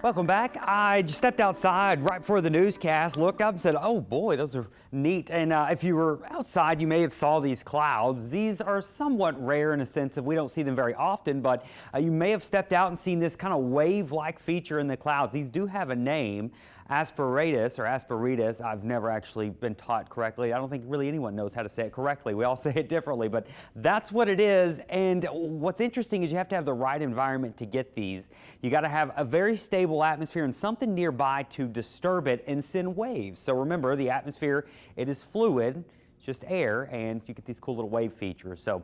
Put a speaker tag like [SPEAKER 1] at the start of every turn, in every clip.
[SPEAKER 1] Welcome back. I just stepped outside right before the newscast, looked up and said, oh boy, those are neat. And if you were outside, you may have saw these clouds. These are somewhat rare in a sense that we don't see them very often, but you may have stepped out and seen this kind of wave-like feature in the clouds. These do have a name, asperatus or asperitas. I've never actually been taught correctly. I don't think really anyone knows how to say it correctly. We all say it differently, but that's what it is. And what's interesting is you have to have the right environment to get these. You got to have a very stable atmosphere and something nearby to disturb it and send waves. So remember, the atmosphere, it is fluid, just air, and you get these cool little wave features. So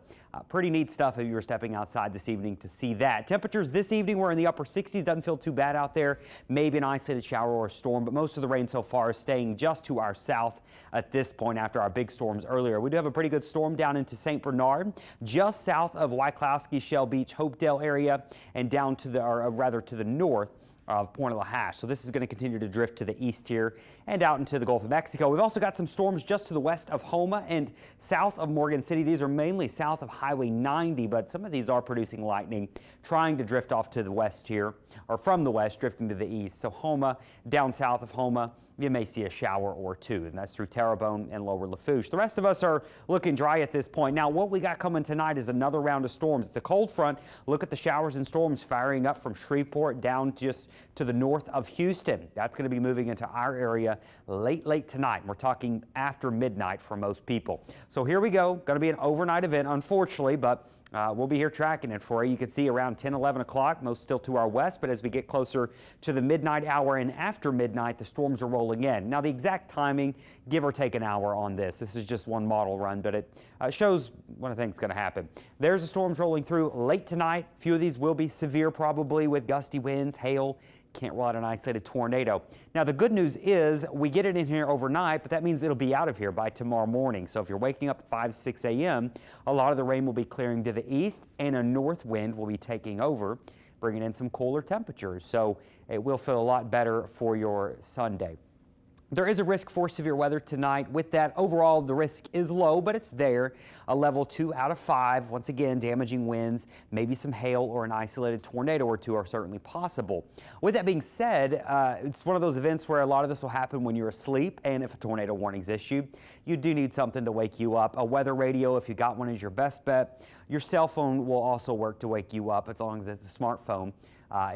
[SPEAKER 1] pretty neat stuff if you were stepping outside this evening to see that. Temperatures this evening were in the upper 60s. Doesn't feel too bad out there. Maybe an isolated shower or a storm, but most of the rain so far is staying just to our south at this point after our big storms earlier. We do have a pretty good storm down into St. Bernard, just south of Wyclawski, Shell Beach, Hopedale area, and down to the, or rather to the north of Point of La Hache. So this is going to continue to drift to the east here and out into the Gulf of Mexico. We've also got some storms just to the west of Houma and south of Morgan City. These are mainly south of Highway 90, but some of these are producing lightning, trying to drift off to the west here, or from the west, drifting to the east. So Houma, down south of Houma, you may see a shower or two, and that's through Terrebonne and Lower Lafourche. The rest of us are looking dry at this point. Now, what we got coming tonight is another round of storms. It's a cold front. Look at the showers and storms firing up from Shreveport down just to the north of Houston. That's going to be moving into our area late tonight. We're talking after midnight for most people. So here we go. Going to be an overnight event, unfortunately, but we'll be here tracking it for you. You can see around 10, 11 o'clock, most still to our west, but as we get closer to the midnight hour and after midnight, the storms are rolling in. Now, the exact timing, give or take an hour on this. This is just one model run, but it shows what I think is going to happen. There's the storms rolling through late tonight. A few of these will be severe, probably with gusty winds, hail. Can't rule out an isolated tornado. Now, the good news is we get it in here overnight, but that means it'll be out of here by tomorrow morning. So if you're waking up at 5, 6 a.m., a lot of the rain will be clearing to the east and a north wind will be taking over, bringing in some cooler temperatures. So it will feel a lot better for your Sunday. There is a risk for severe weather tonight. With that, overall, the risk is low, but it's there. A level 2 out of 5. Once again, damaging winds, maybe some hail or an isolated tornado or two are certainly possible. With that being said, it's one of those events where a lot of this will happen when you're asleep, and if a tornado warning is issued, you do need something to wake you up. A weather radio, if you got one, is your best bet. Your cell phone will also work to wake you up as long as it's a smartphone.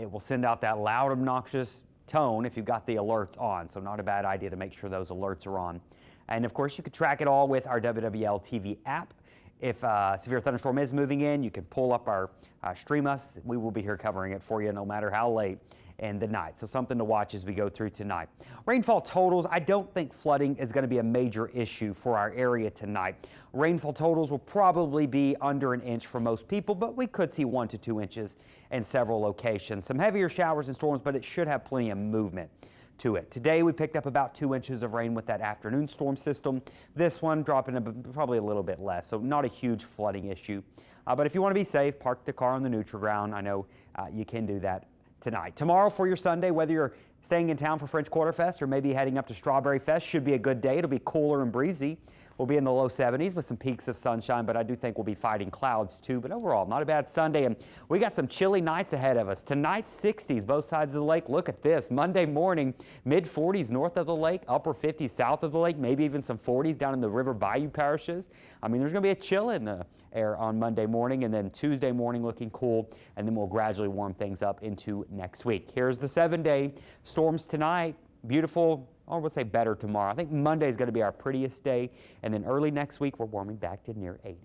[SPEAKER 1] It will send out that loud, obnoxious tone if you've got the alerts on, so not a bad idea to make sure those alerts are on. And of course, you can track it all with our WWL TV app. If a severe thunderstorm is moving in, you can pull up our Stream Us. We will be here covering it for you no matter how late in the night. So something to watch as we go through tonight. Rainfall totals, I don't think flooding is going to be a major issue for our area tonight. Rainfall totals will probably be under an inch for most people, but we could see 1 to 2 inches in several locations. Some heavier showers and storms, but it should have plenty of movement to it. Today we picked up about 2 inches of rain with that afternoon storm system. This one dropping probably a little bit less, so not a huge flooding issue. But if you want to be safe, park the car on the neutral ground. I know you can do that tonight. Tomorrow for your Sunday, whether you're staying in town for French Quarter Fest or maybe heading up to Strawberry Fest, should be a good day. It'll be cooler and breezy. We'll be in the low 70s with some peaks of sunshine, but I do think we'll be fighting clouds too. But overall, not a bad Sunday. And we got some chilly nights ahead of us. Tonight, 60s, both sides of the lake. Look at this. Monday morning, mid 40s north of the lake, upper 50s south of the lake, maybe even some 40s down in the River Bayou parishes. I mean, there's going to be a chill in the air on Monday morning, and then Tuesday morning looking cool, and then we'll gradually warm things up into next week. Here's the 7-day storms tonight. Beautiful, or we'll say better tomorrow. I think Monday is going to be our prettiest day, and then early next week we're warming back to near 80.